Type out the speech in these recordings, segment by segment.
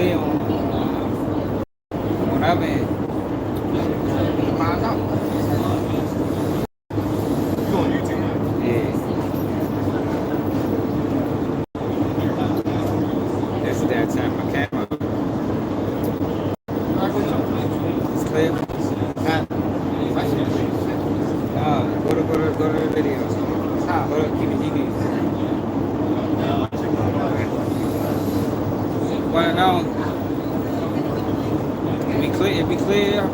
clear on our end. Find out. You on YouTube? Yeah. That's that time my camera. It's clear. Go to the video. Go to Q50. Well, no. It be clear.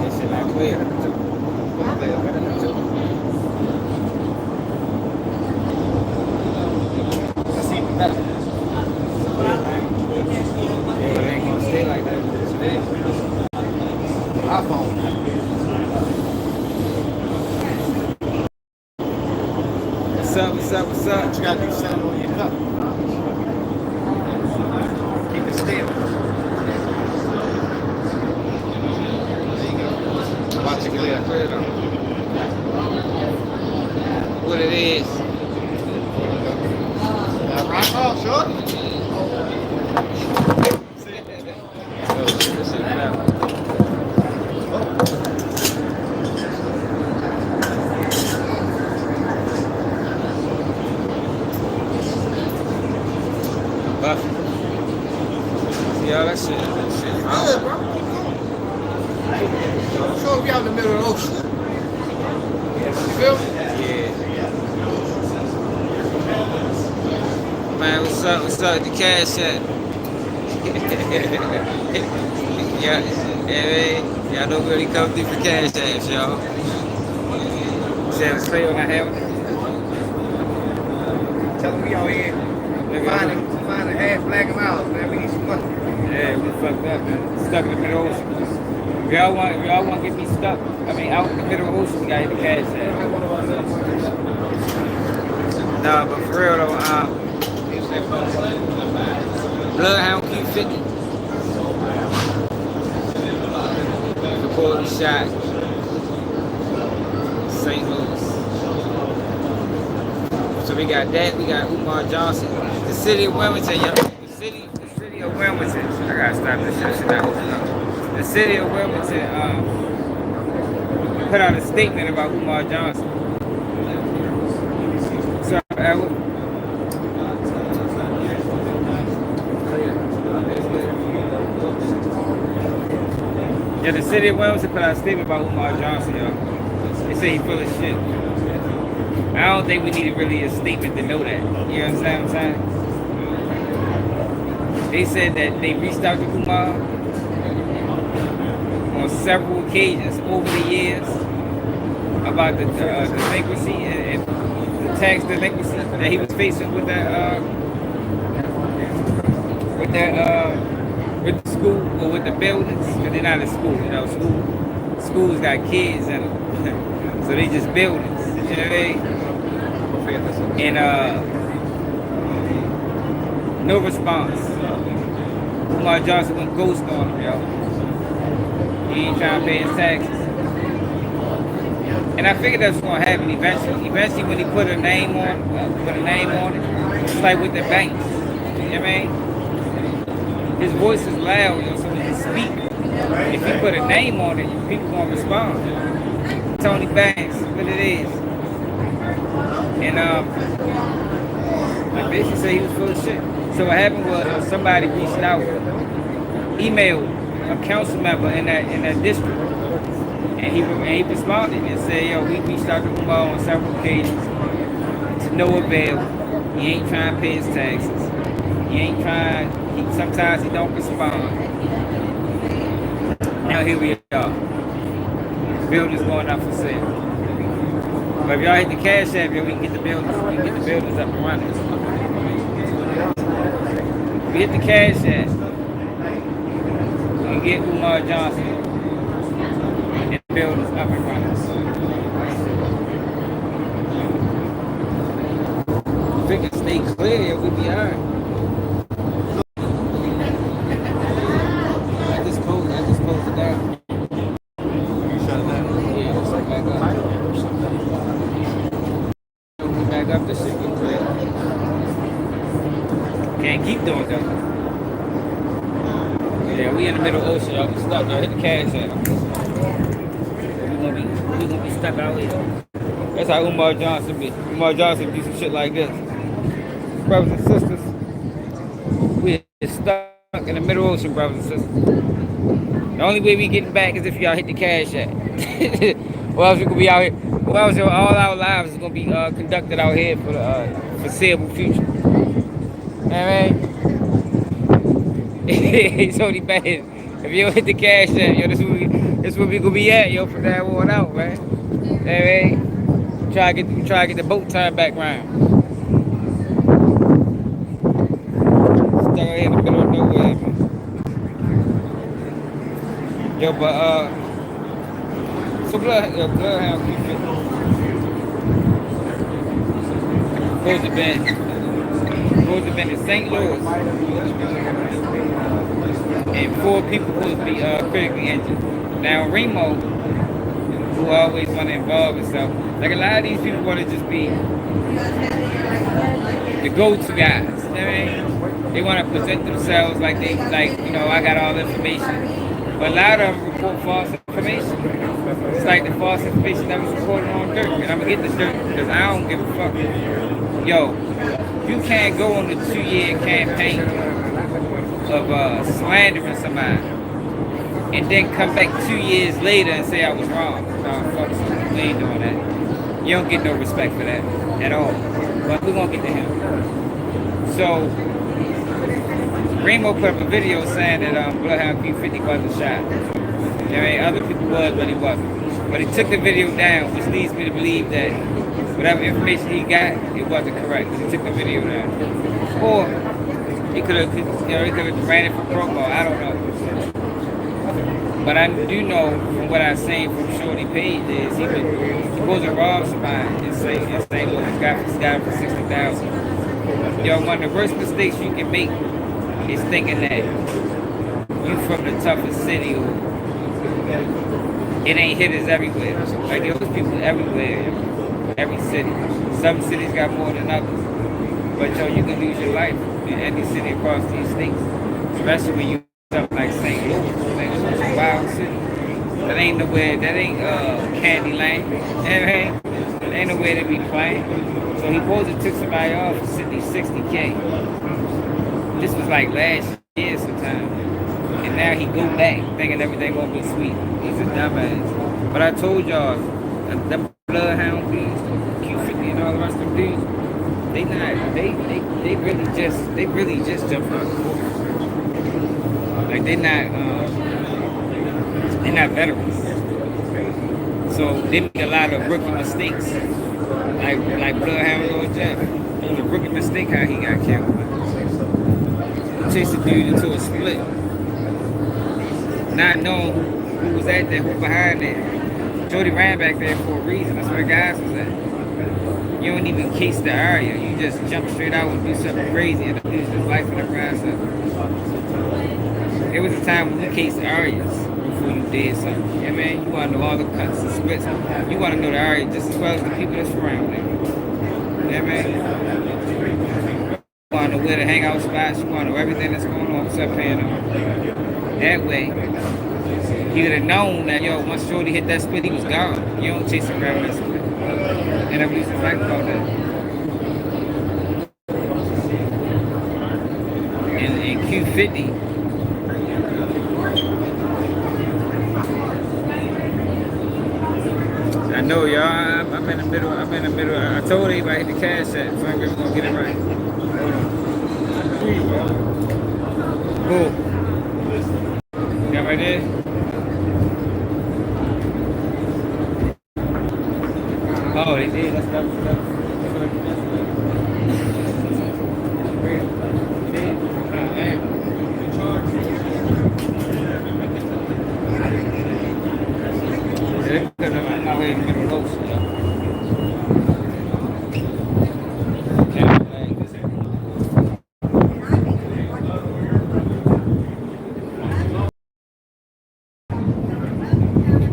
It's not clear. That's even better. Yeah, but it ain't gonna stay like that. iPhone. What's up? You gotta do something on your cup. Keep it still. There you go. Watch it clear. What it is. Rock off, short. See all that shit? Good, bro. Sure, we out in the middle of the ocean. You feel me? Yeah. Man, what's up with the cash at? Y'all don't really come through for cash apps, y'all. Said it's clear on that hammer. Tell them we out here finding half black miles, man. We need some money. Yeah, we fucked up, man. Stuck in the middle of the ocean. If y'all want to get me stuck, out in the middle of the ocean, we gotta hit the cash app. Nah, but for real though, Bloodhound Q50. Recording shot. St. Louis. So we got that, we got Umar Johnson. The city of Wilmington, yo. The city of Wilmington. I gotta stop this shit now. The city of Wilmington put out a statement about Umar Johnson. So, yeah, the city of Wilmington put out a statement about Umar Johnson, yo. They say he full of shit. I don't think we need really a statement to know that. You understand what I'm saying? They said that they reached out to Umar on several occasions over the years about the delinquency and the tax delinquency that he was facing with the school or with the buildings, because they're not a school, you know. Schools got kids in them, so they just buildings, you know what I mean? And no response. Umar Johnson went ghost on him, yo. He ain't trying to pay his taxes. And I figured that's what's gonna happen eventually. Eventually, when he put a name on it, it's like with the banks. You know what I mean? His voice is loud, yo, so he can speak. If he put a name on it, people gonna respond. Tony Banks, what it is. And like basically said he was full of shit. So what happened was somebody reached out, emailed a council member in that district, and he responded and said, "Yo, we reached out to Umar on several occasions to no avail. He ain't trying to pay his taxes. He ain't trying. Sometimes he don't respond." Now here we are. Buildings going up for sale. But if y'all hit the cash app, we can get the buildings. We can get the buildings up and running. If we hit the cash app, we can get Umar Johnson and the buildings up and running. If we can stay clear, we'll be alright. I just closed it down. up this shit real quick. Can't keep doing that. Yeah, we in the middle of the ocean, y'all. We stuck, y'all. Hit the cash out. We gonna be stuck out here. That's how Umar Johnson be. Umar Johnson do some shit like this. Brothers and sisters, we stuck in the middle of the ocean, brothers and sisters. The only way we getting back is if y'all hit the cash out. Or else we gonna be out here. Or else all our lives is gonna be conducted out here for the foreseeable future. You know what I mean? It's only bad. If you don't hit the cash out, yo, this where we gonna be at, yo, from that on out, man. You know what I mean? Try to get the boat turned back round. Stuck out here in the middle of nowhere, man. Yo, but so Bloodhound Q50 supposed to have been in St. Louis, and 4 people supposed to be critically injured. Now Remo, who always want to involve himself, like a lot of these people want to just be the go-to guys. You know what I mean? They want to present themselves like I got all the information. But a lot of them report false information. It's like the false information that was reported on Durk. And I'm going to get the Durk because I don't give a fuck. Yo, you can't go on a 2-year campaign of slandering somebody and then come back 2 years later and say I was wrong. No, fuck you. We ain't doing that. You don't get no respect for that at all. But we're going to get to him. So, Remo put up a video saying that Bloodhound Q50 wasn't shot. You know what I mean? Other people was, but he wasn't. But he took the video down, which leads me to believe that whatever information he got, it wasn't correct. He took the video down. Or he could have ran it for promo. I don't know. But I do know from what I've seen from Shorty Page is he was supposed to rob somebody and say Louis got it for $60,000. Yo, one of the worst mistakes you can make is thinking that you from the toughest city or it ain't hitters everywhere. Like there's people everywhere, every city. Some cities got more than others. But yo, you can lose your life in any city across these states. Especially when you something like St. Louis. St. Louis is a wild city. That ain't Candyland. That ain't nowhere to be playing. So he supposed to took somebody off for $60K. This was like last year sometime. And now he go back thinking everything gonna be sweet. He's a dumbass. But I told y'all, them Bloodhound dudes, Q50 and all the rest of them dudes, they really just jump out. Like they're not veterans. So they make a lot of rookie mistakes. Like Bloodhound Lord Jeff. It was a rookie mistake how he got killed. Chased the dude into a split. Not knowing who was at there, who behind there. Jody ran back there for a reason. That's where the guys was at. You don't even case the area. You just jump straight out and do something crazy and lose his life in the process. There was a time when we cased the areas before you did something. Yeah, man, you want to know all the cuts and splits. You want to know the area just as well as the people that's around there. Yeah, man. You want to know where the hangout spots. You want to know everything that's going on. What's up, Pano? That way, he would have known that, yo, once Shorty hit that split, he was gone. You don't chase him around that split. And I'm used to fight about that. And Q50, I know y'all, I'm in the middle. I told everybody hit the cash app, so I'm really gonna get it right. Cool. Got right there? Oh, they did. That's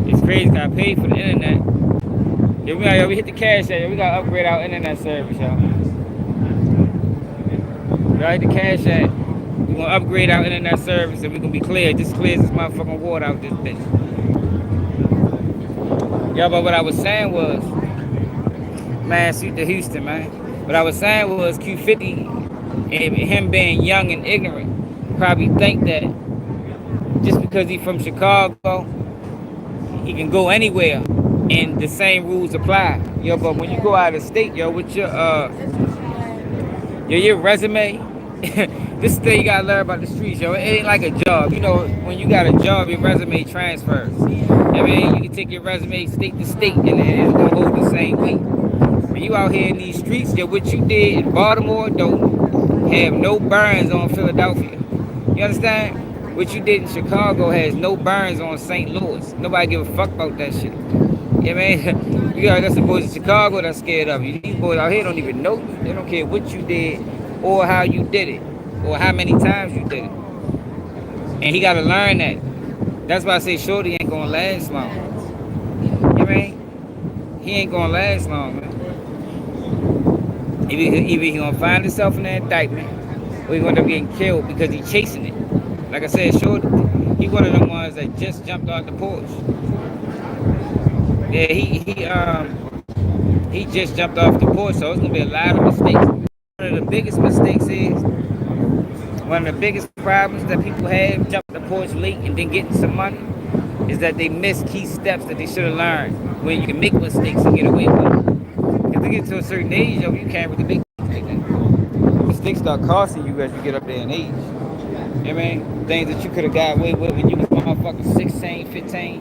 It's crazy. I paid for the internet. It yo, we hit the cash app, yo. We gotta upgrade our internet service, yo. Right, the cash app. We gonna upgrade our internet service and we gonna be clear. Just clears this motherfucking water out this bitch. Yo, but what I was saying was, man, shoot to Houston, man. What I was saying was Q50, and him being young and ignorant, probably think that just because he's from Chicago, he can go anywhere and the same rules apply. Yo, but when you go out of state, yo, with your resume, this thing you gotta learn about the streets, yo. It ain't like a job. You know, when you got a job, your resume transfers. I mean, you can take your resume state to state and it's gonna hold the same weight. When you out here in these streets, yo, what you did in Baltimore don't have no burns on Philadelphia. You understand? What you did in Chicago has no burns on St. Louis. Nobody give a fuck about that shit. Yeah, man. You got some boys in Chicago that's scared of you. These boys out here don't even know you. They don't care what you did or how you did it or how many times you did it. And he got to learn that. That's why I say Shorty ain't gonna last long. You know what I mean? He ain't gonna last long, man. Either he gonna find himself in that indictment or he gonna end up getting killed because he chasing it. Like I said, Shorty, he one of them ones that just jumped off the porch. Yeah, he just jumped off the porch, so it's gonna be a lot of mistakes. One of the biggest mistakes is one of the biggest problems that people have jumping the porch late and then getting some money is that they miss key steps that they should have learned when you can make mistakes and get away with it. If they get to a certain age, yo, you can't really make mistakes. Mistakes start costing you as you get up there in age. You know what I mean? Things that you could have got away with when you was motherfucking 16, 15,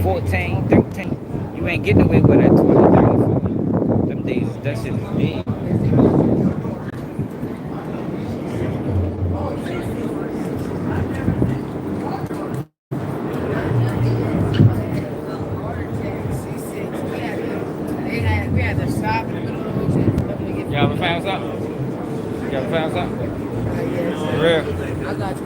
14, 13. You ain't getting away with that 20, 30, 40. Them days, that shit is dead. Y'all ever found something? Y'all ever found something? For real? I got you.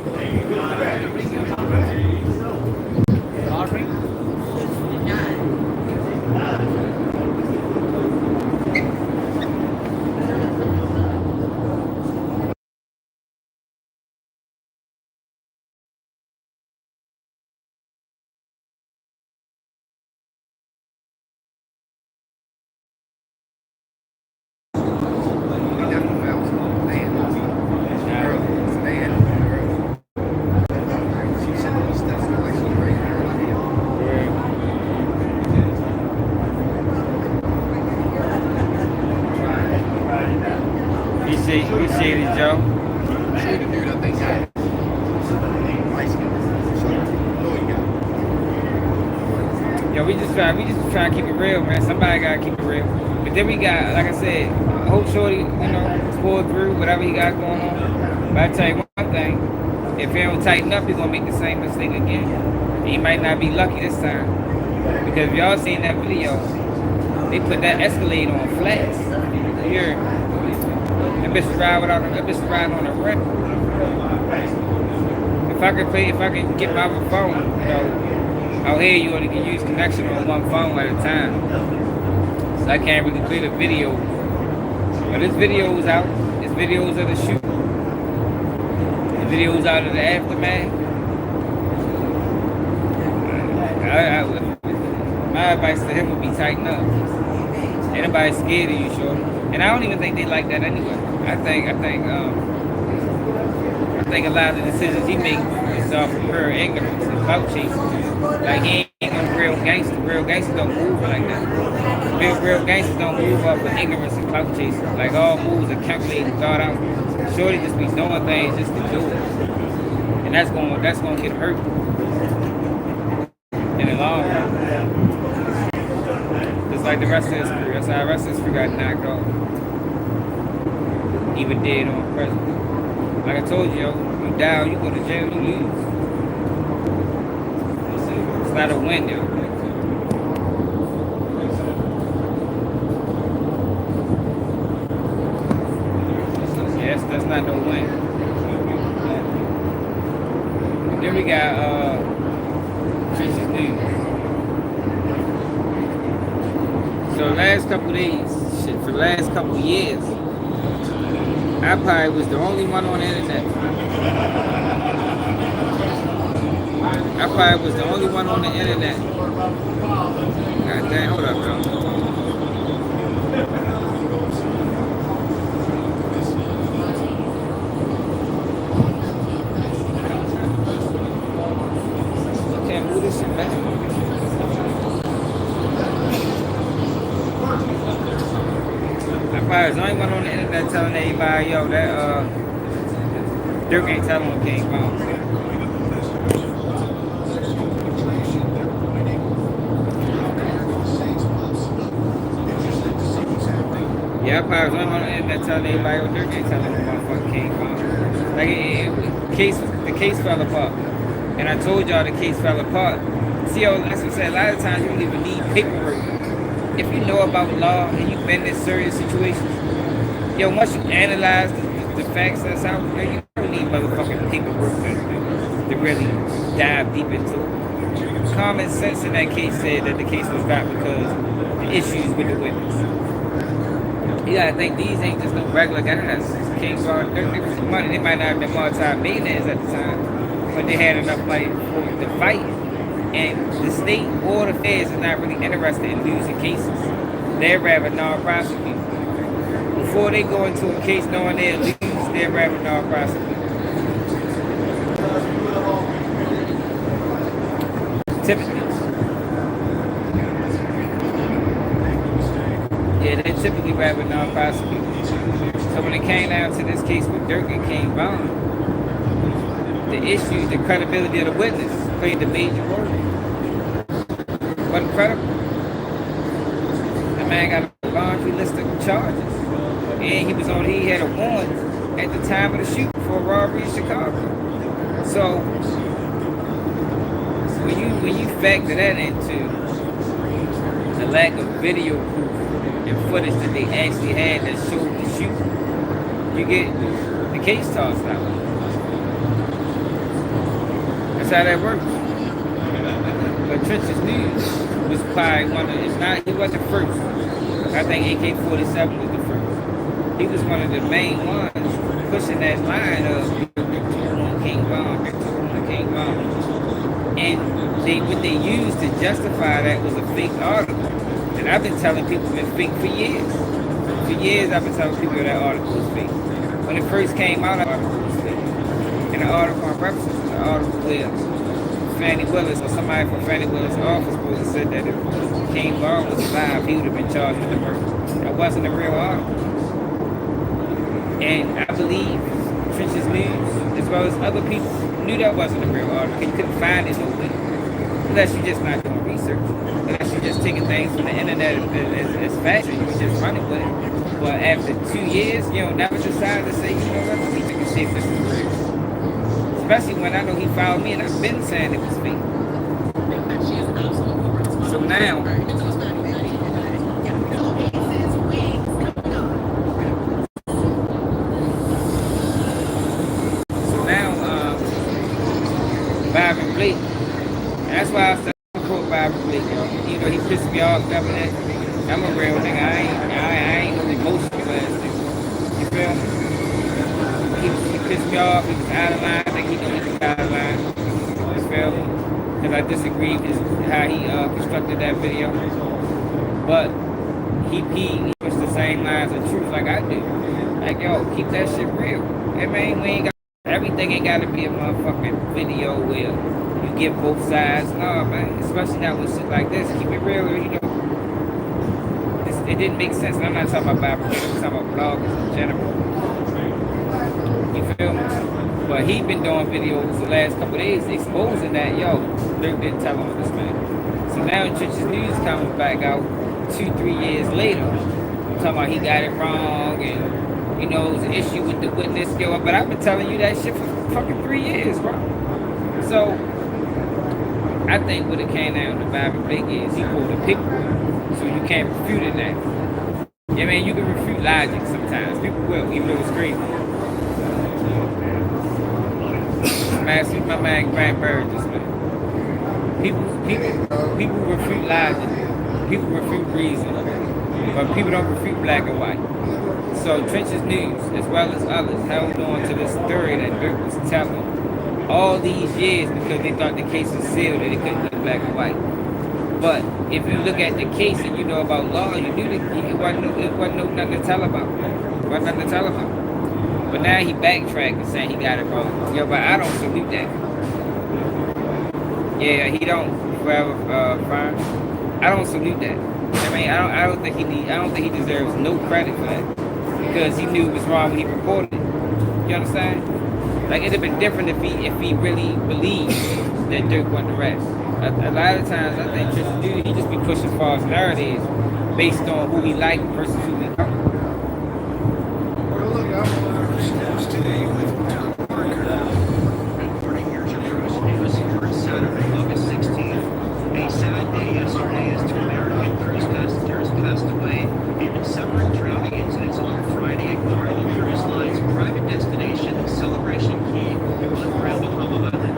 Appreciate it, Joe. Yo, we just trying to keep it real, man. Somebody gotta keep it real. But then we got, like I said, I hope Shorty, pull through whatever he got going on. But I tell you one thing, if he don't tighten up, he's gonna make the same mistake again. And he might not be lucky this time. Because if y'all seen that video, they put that Escalade on flats. Here. That bitch riding on the rim. If I could get my phone, out here you only can use connection on one phone at a time. So I can't really play the video. But this video is out. This videos of the shoot. The videos out of the aftermath. My advice to him would be tighten up. Ain't nobody scared of you, Shorty. And I don't even think they like that anyway. I think a lot of the decisions he makes is off of pure ignorance and clout chasing. Like he ain't no real gangster. Real gangsters don't move like that. Real gangsters don't move off of ignorance and clout chasing. Like all moves are calculated and thought out. Shorty just be doing things just to do it. And that's gonna get hurt in the long run. Just like the rest of his crew. That's how the rest of his crew got knocked off. Even dead on present. Like I told you, yo, you down, you go to jail, you lose. It's not a win, yo. Yes, that's not no win. And then we got Tristan's news. So last last couple days, shit, for the last couple years, I probably was the only one on the internet. I probably was the only one on the internet. God damn, hold up, bro. Can't move this shit back. I probably was the only one on the internet telling everybody, yo, that Durk ain't telling what King Von. Yeah, I probably was the only one on the internet telling everybody, yo, Durk ain't telling what motherfucking King Von. Like, the case fell apart. And I told y'all the case fell apart. See, yo, that's what I said, a lot of times you don't even need paperwork. If you know about law and you've been in serious situations, yo, once you analyze the facts that's out there, you don't need motherfucking paperwork to really dive deep into it. Common sense in that case said that the case was dropped because the issues with the witness. You gotta think these ain't just no regular guys. King Von, they might not have been multi-millionaires at the time, but they had enough money to fight. And the state or the feds is not really interested in losing cases. They'd rather non-prosecute. Before they go into a case knowing they'll lose, they'd rather non-prosecute. Typically. Yeah, they typically rather non-prosecute. So when it came down to this case with Durk and King Von, the issue, the credibility of the witness played the major role. Wasn't credible. The man got a laundry list of charges. And he had a warrant at the time of the shoot for a robbery in Chicago. So when you factor that into the lack of video proof and footage that they actually had that showed the shoot, you get the case tossed out. That's how that works. But Trench's News was probably he wasn't the first. I think AK-47 was the first. He was one of the main ones pushing that line of King Von. And what they used to justify that was a fake article. And I've been telling people it's been fake for years. For years I've been telling people that article was fake. When it first came out, the article was fake. And the article on reference was the article where Fannie Willis or somebody from Fannie Willis' office supposed to said that if King Von was alive, he would have been charged with the murder. That wasn't a real article. And I believe Trench's News, as well as other people, knew that wasn't a real article. You couldn't find it nowhere. Unless you're just not doing research. Unless you're just taking things from the internet as facts and you're just running with it. But after 2 years, never decided to say, you know what, let me take a see if this is real. Especially when I know he followed me and I've been saying it was fake. So now, Byron Blake. That's why I started to quote Byron Blake, yo. He pissed me off after that. I'm a real nigga. I ain't no emotional ass nigga. You feel me? He pissed me off. He was out of line. I think he knew he was out of line. You feel me? Because I disagreed with how he constructed that video. But he pushed the same lines of truth like I do. Like, yo, keep that shit real. Hey, man, we ain't got everything ain't gotta be a motherfucking video where you give both sides. No, man. Especially now with shit like this. Keep it real, it didn't make sense. And I'm not talking about Bible, I'm talking about bloggers in general. You feel me? But he been doing videos the last couple of days exposing that, yo, Durk didn't tell on this man. So now Trench's News comes back out 2-3 years later, talking about he got it wrong and it was an issue with the witness, but I've been telling you that shit for fucking 3 years, bro. So I think what it came down to Byron Blake is he pulled a picture, so you can't refute it now. Yeah, man, you can refute logic sometimes. People will, even though it's crazy. Man, see my man Grant Burgess, man. People refute logic. People refute reason. but people don't refute black and white. So Trenches News, as well as others, held on to this story that Durk was telling all these years because they thought the case was sealed and they couldn't get black and white. But if you look at the case and you know about law, you knew that it wasn't nothing to tell about. It wasn't nothing to tell about. But now he backtracked and saying he got it wrong. Yo, but I don't salute that. Yeah, he don't forever fine. I don't salute that. I mean, I don't think he deserves no credit for that because he knew it was wrong when he reported it. You understand? Like it'd have been different if he really believed that Durk wasn't the rest. A lot of times, I think he just be pushing false narratives based on who he like versus who he don't. Saturday, August 16th. A sad day yesterday as two American cruise passengers passed away in separate drowning incidents on Friday aboard the cruise line's private destination, Celebration Key, on Grand Bahama Island.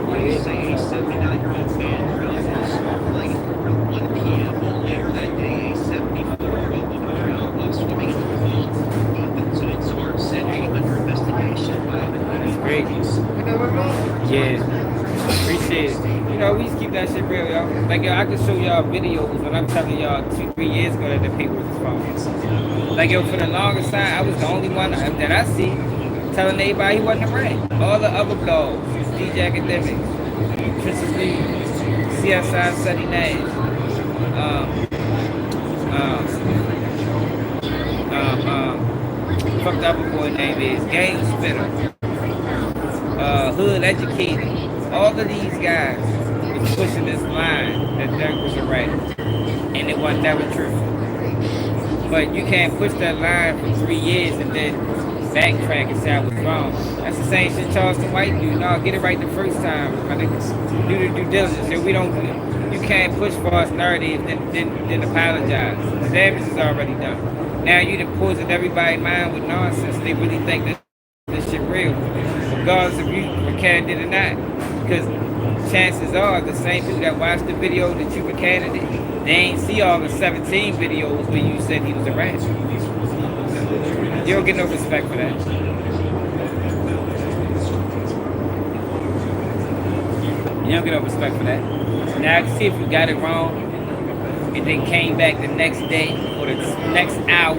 Police say a 79-year-old man drowned while snorkeling around 1 p.m. Later that day, a 74-year-old woman drowned while swimming in the pool. Both incidents are sent under investigation by the authorities. Yeah. Appreciate it. You know, we just keep that shit real, y'all. Like, yo, I can show y'all videos when I'm telling y'all 2-3 years ago that the people was wrong. Like, yo, for the longest time, I was the only one that I see telling everybody he wasn't around. All the other blogs, DJ Academics, Princess News, CSI Sunny Nash, fuck the other boy name is, Game Spitter, Hood Educated. All of these guys was pushing this line that Durk was a rat, and it was never true. But you can't push that line for 3 years and then backtrack and say I was wrong. That's the same shit Charleston White do. No, get it right the first time. Do the due diligence. If we don't, you can't push false narratives then apologize. The damage is already done. Now you done poisoned everybody's mind with nonsense. They really think that this shit real, regardless if you recanted it or not. Because chances are the same people that watched the video that you recanted it, they ain't see all the 17 videos where you said he was a rat. You don't get no respect for that. You don't get no respect for that. Now I can see if you got it wrong and then came back the next day or the next hour.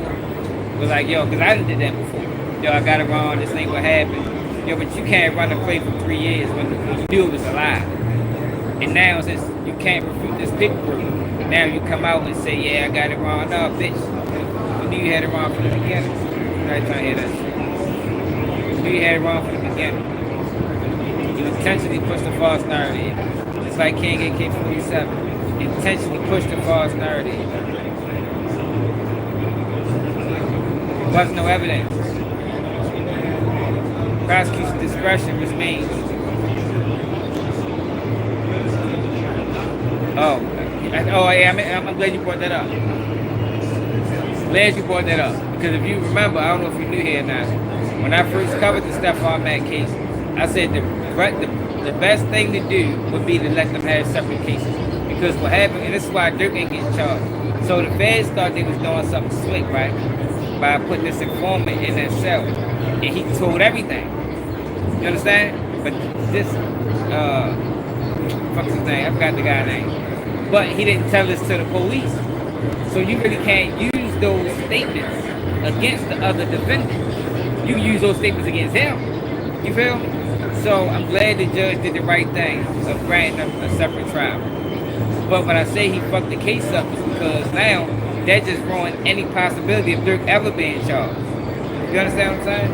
Was like, yo, because I done did that before. Yo, I got it wrong, this ain't what happened. Yo, but you can't run a play for 3 years when you knew it was a lie. And now since you can't refute this paperwork, now you come out and say, yeah, I got it wrong. No, bitch. You knew you had it wrong from the beginning. I'm trying to hear that shit. You knew you had it wrong from the beginning. You intentionally pushed the false narrative. Just like King and Q50. Intentionally pushed the false narrative. There was no evidence. Prosecution discretion, which means, I'm glad you brought that up. Glad you brought that up. Because if you remember, I don't know if you knew here or not, when I first covered the Stephon Mack case, I said the best thing to do would be to let them have separate cases. Because what happened, and this is why Durk ain't getting charged. So the feds thought they was doing something slick, right? By putting this informant in that cell. And he told everything. You understand? But this, fuck's his name? I forgot the guy's name. But he didn't tell this to the police. So you really can't use those statements against the other defendant. You use those statements against him. You feel me? So I'm glad the judge did the right thing of granting them a separate trial. But when I say he fucked the case up, is because now that just ruined any possibility of Durk ever being charged. You understand what I'm saying?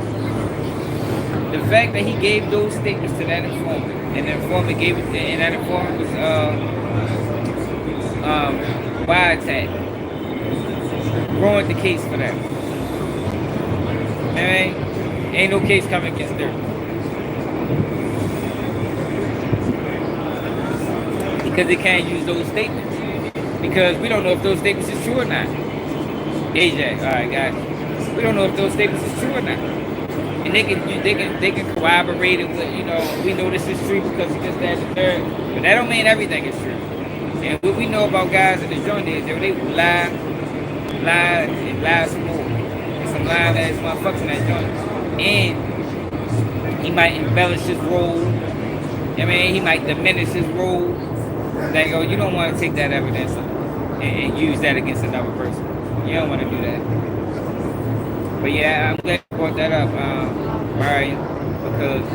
The fact that he gave those statements to that informant, and the informant gave it, and that informant was wiretap, ruined the case for them. Man, ain't no case coming against Durk. Because they can't use those statements. Because we don't know if those statements is true or not. AJ, alright guys. We don't know if those statements is true or not. And they can corroborate it with, we know this is true because it's just that and third. But that don't mean everything is true. And what we know about guys in the joint is they lie lie and lie some more. There's some lying ass motherfuckers in that joint. And he might embellish his role. I mean, he might diminish his role. They go, you don't want to take that evidence and use that against another person. You don't want to do that. But yeah, I'm glad you brought that up, Mariah, because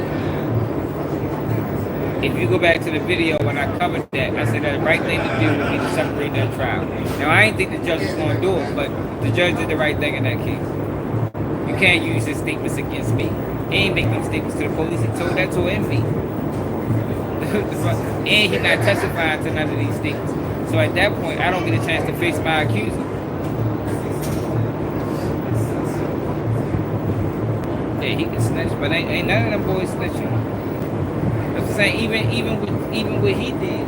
if you go back to the video when I covered that, I said that the right thing to do would be to separate that trial. Now, I didn't think the judge was going to do it, but the judge did the right thing in that case. You can't use his statements against me. He ain't make no statements to the police. He told that to me. And he's not testifying to none of these statements. So at that point, I don't get a chance to face my accuser. Yeah, he can snitch, but ain't none of them boys snitching. That's what I'm saying. Even what he did,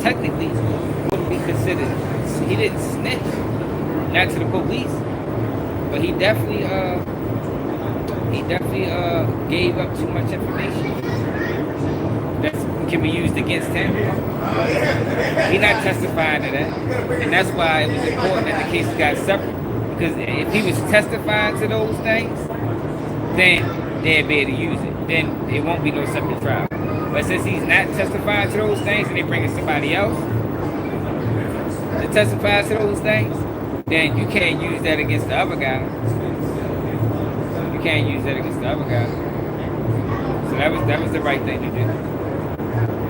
technically, wouldn't be considered. He didn't snitch, not to the police, but he definitely gave up too much information that can be used against him. He's not testifying to that, and that's why it was important that the cases got separate. Because if he was testifying to those things, then they'd be able to use it. Then it won't be no separate trial. But since he's not testifying to those things, and they bring in somebody else to testify to those things, then you can't use that against the other guy. You can't use that against the other guy. So that was the right thing to do.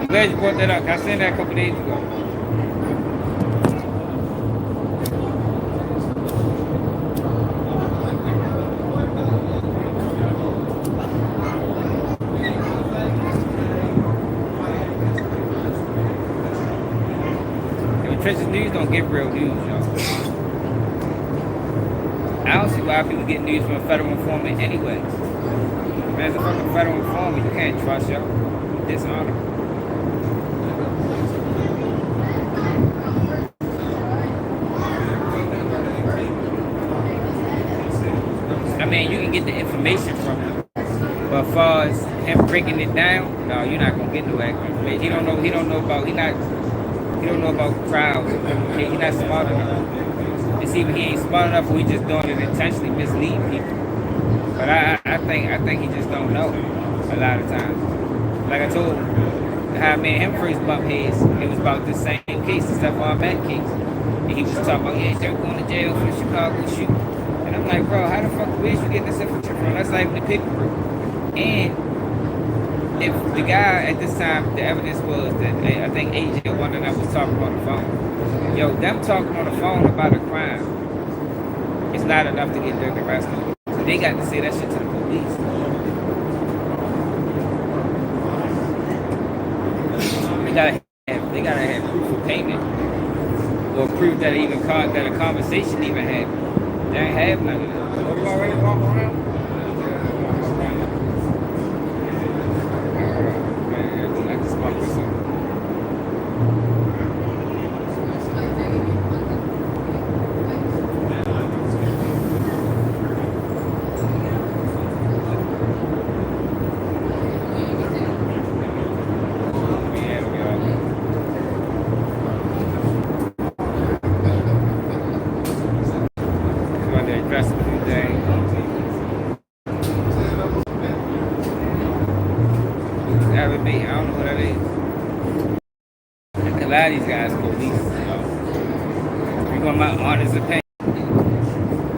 I'm glad you brought that up. I seen that a couple days ago. Trenches news don't get real news, y'all. I don't see why people get news from a federal informant anyway. Man, as a fucking federal informant, you can't trust y'all. Dishonor. I mean, you can get the information from him, but as far as him breaking it down, no, you're not gonna get no accurate information. He don't know about trials. He's not smart enough. It's either he ain't smart enough or he just doing it intentionally misleading people. But I think he just don't know a lot of times. Like I told him, how me and him first bumped heads, it was about the same case, the Stephon Mack case. And he was talking about, yeah, they're going to jail for the Chicago shoot. And I'm like, bro, how the fuck, where'd you get this information from? That's like the paper. And if the guy at this time, the evidence was that I think AJ, one of them was talking on the phone. Yo, them talking on the phone about a crime, it's not enough to get Durk arrested. So they got to say that shit to the police. They gotta have proof of payment or proof that that a conversation even happened. They ain't have none of that. Are you already walking around? A lot of these guys police, you're going my honest opinion.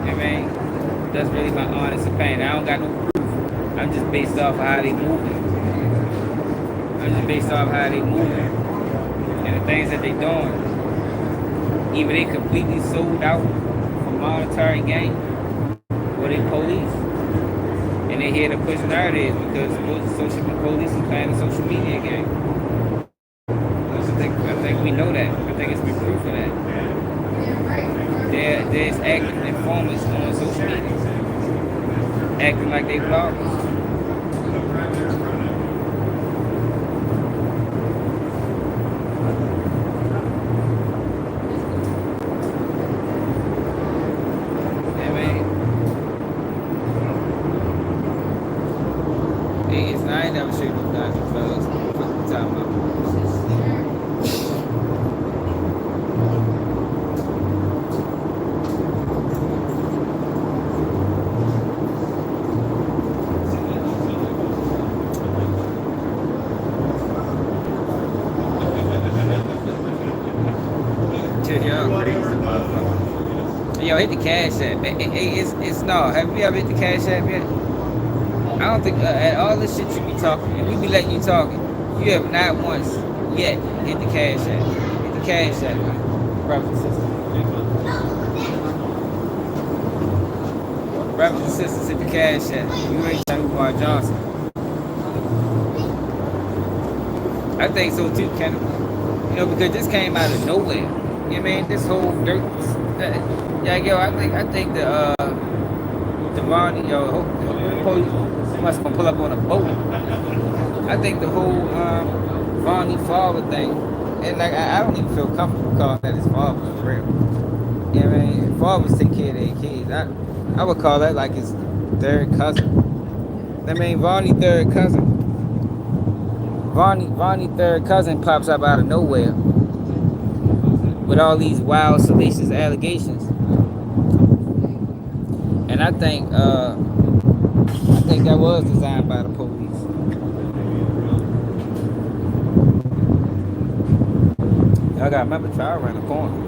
I mean, that's really my honest opinion. I don't got no proof. I'm just based off of how they moving. And the things that they doing. Either they completely sold out for monetary gain, or they police. And they here to push narratives because social police is playing the social media game. I think we know that. I think it's been proof of that. There's active informants on social media, acting like they bloggers. I ain't never showed you guys the fellas. What the time about? yo, hit the cash app. It's no. Have you ever hit the cash app yet? I don't think at all this shit you be talking, and we be letting you talking. You have not once yet hit the cash app. Hit the cash app, man. Brothers and sisters. Brothers and sisters, hit the cash app. You ain't trying to Umar Johnson. I think so too, Kenneth. You know, because this came out of nowhere. You know what I mean? This whole dirt. Yeah, yo, I think the Devon, yo, the police must gonna pull up on a boat. I think the whole Vonnie father thing, and like I don't even feel comfortable calling that his father for real. You know what I mean? Fathers take care of their kids. I would call that like his third cousin. I mean, Vonnie third cousin. Vonnie third cousin pops up out of nowhere with all these wild, salacious allegations. And I think that was designed by the police. Y'all gotta remember, trial around the corner.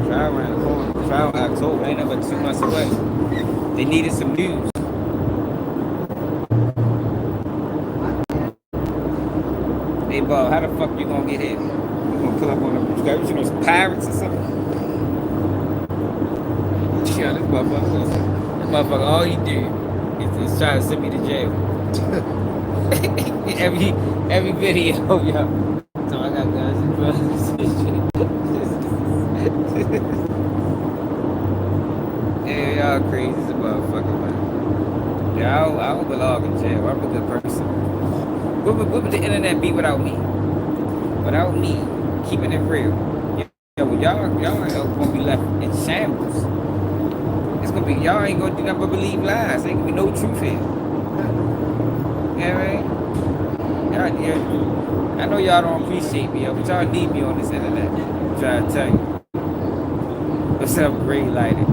Trial around the corner. Trial in October, ain't nothing but 2 months away. They needed some news. Hey, Bob, how the fuck you gonna get here? You gonna pull up on the you know, some pirates or something? Yeah, this motherfucker, all he did is try to send me to jail. every video, yo. So I got guns and brothers and shit. Yeah, y'all crazy as a motherfucker, man. Yeah, I don't belong in jail. I'm a good person. What would the internet be without me? Without me keeping it real. Yo, y'all ain't gonna be left in shambles. It's gonna be, y'all ain't gonna do nothing but believe lies. Ain't gonna be no truth here. You know what I mean? I know y'all don't appreciate me, but y'all need me on this internet. I'm trying to tell you. What's up, Gray Lighted?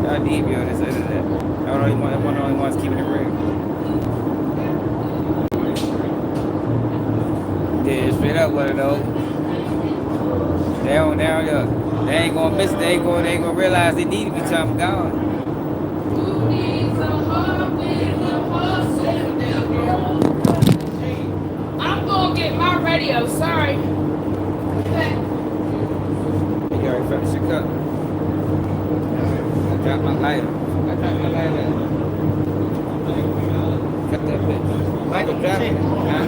Y'all need me on this internet. I'm the only ones keeping it real. Yeah, straight up one of those. They ain't gonna miss it. They ain't gonna realize they need me till I'm gone. I'm gonna get my radio, sorry. You already finished your cup. I dropped my lighter. Cut that bitch. Michael, drop it. Huh?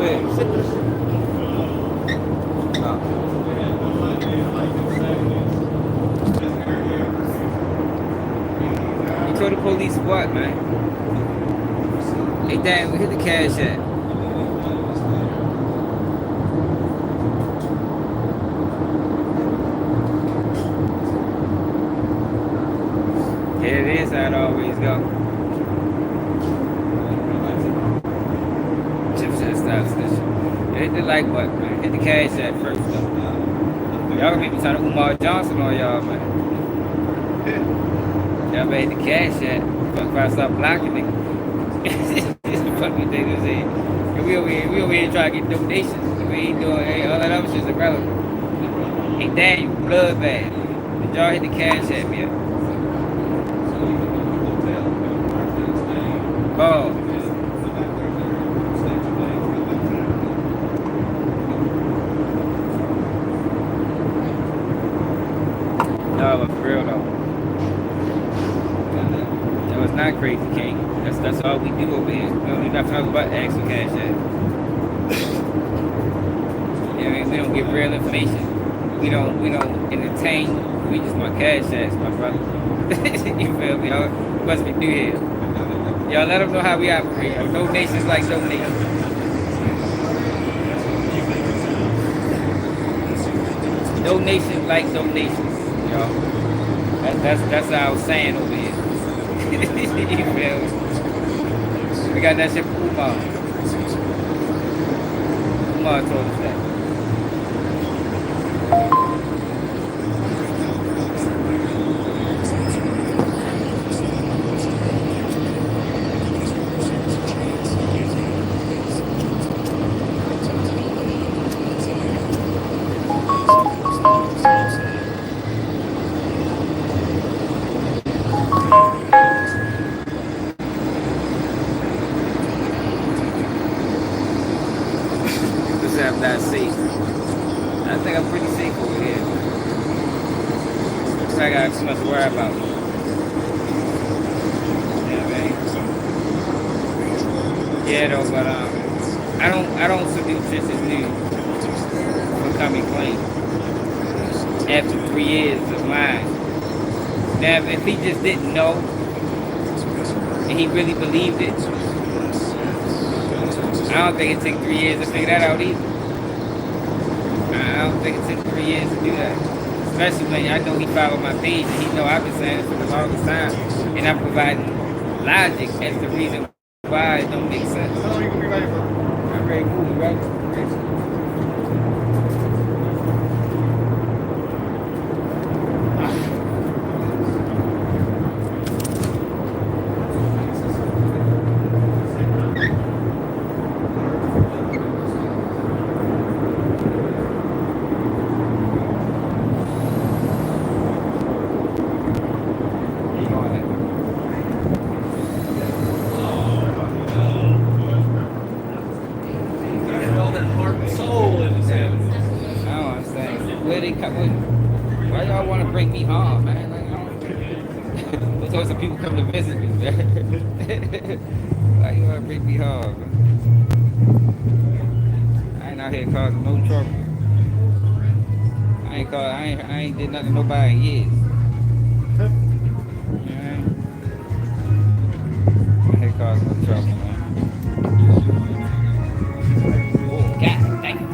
Where? Oh. You told the police what, man? Hey, Dad, we hit the cash app. Yeah, it is how it always go. Chips and stop snitching. Hit the like button, man. Hit the cash app first, though. Y'all gonna be trying to Umar Johnson on y'all, man. Y'all better hit the cash app. Fuck if I start blocking niggas. Fuck you think this is. We over here trying to get donations. We ain't doing all that other shit's irrelevant. Hey, Daniel, blood bag. Did y'all hit the cash app yet? Oh. No, but for real though. No, it's not Crazy King. That's all we do over here. We don't do nothing else but ask for cash app. You know what I mean? We don't give real information. We don't entertain. We just want cash apps, my brother. You feel me? What's we do here? Y'all let them know how we operate. Donations like donations. Donations like donations, y'all. That's our saying over here. You feel me? We got that shit from Umar. Umar told us that. I think I'm pretty safe over here. I got too much to worry about. Yeah, man. Yeah, though, but I don't salute Justice News for coming clean after 3 years of mine. Now, if he just didn't know and he really believed it, I don't think it took 3 years to figure that out either. I don't think it took 3 years to do that. Especially when I know he followed my page and he know I've been saying it for the longest time. And I'm providing logic as the reason why it don't make sense. How long are you gonna be ready for? I'm very cool, right? Why y'all want to bring me home, man? Like, there's always some people come to visit me, man. Why you want to bring me home, man? I ain't out here causing no trouble. I ain't did nothing to nobody in years. You know? I ain't causing no trouble, man. Oh, God, thank you.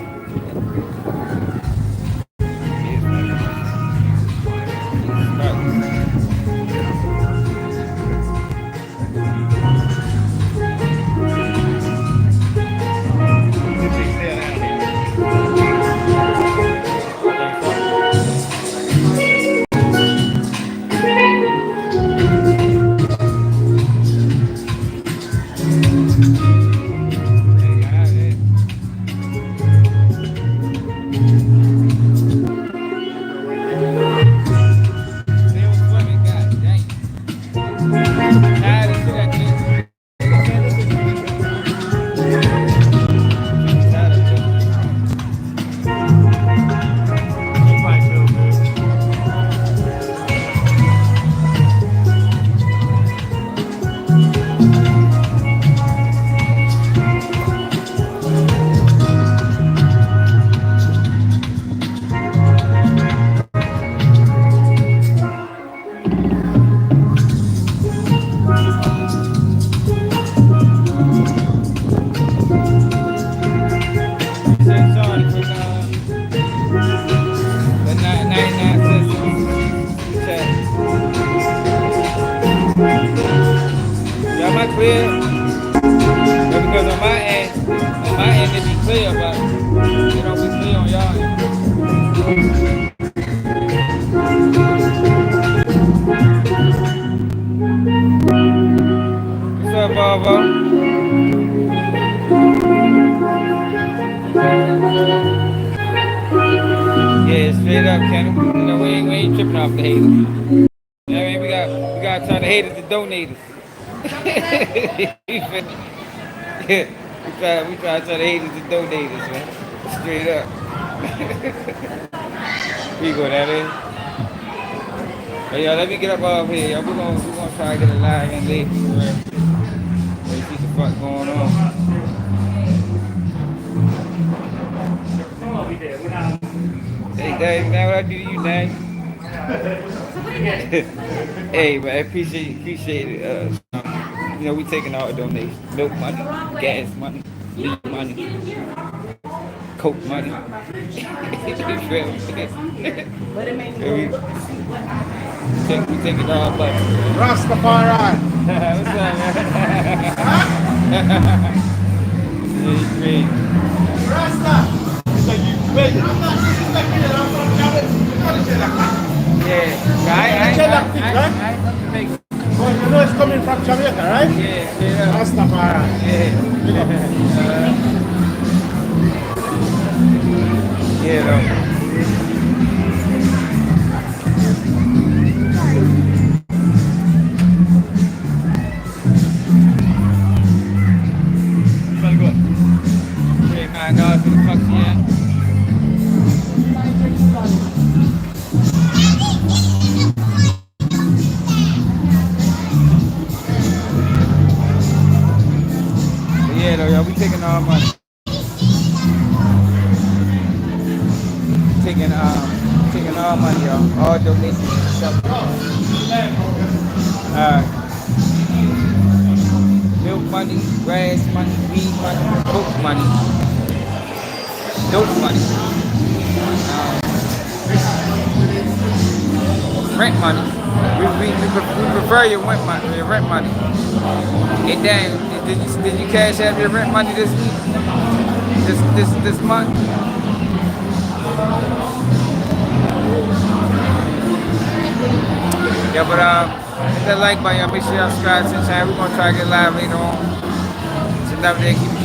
We try to tell the haters to donate us, man. Straight up. We go that in. Hey, y'all, let me get up off here, y'all. We're gonna try to get a live in later, right? Let's see the fuck going on. Hey, Dave, man, what I do to you, Dave? Hey, man, I appreciate it. You know, we taking all the donations. Milk money, gas money, meat money, coke money. We take it all back. Rastafari. What's up, man? Rasta. So you big. I'm not disrespecting it. I'm from Jamaica. Yeah. Well, you know it's coming from Jamaica, right? Yeah. Rastafari. Yeah, though. $29 for the fuck, yeah. all money. Taking all money, y'all. All donations and stuff. Milk money, grass money, weed money, coke money, dope money, rent money. We prefer your rent money. Your rent money. Hey Dan, did you cash out your rent money this week? This month? Yeah, but hit that like button, y'all. Make sure y'all subscribe to the channel. We're gonna try to get live later on. So another day, keep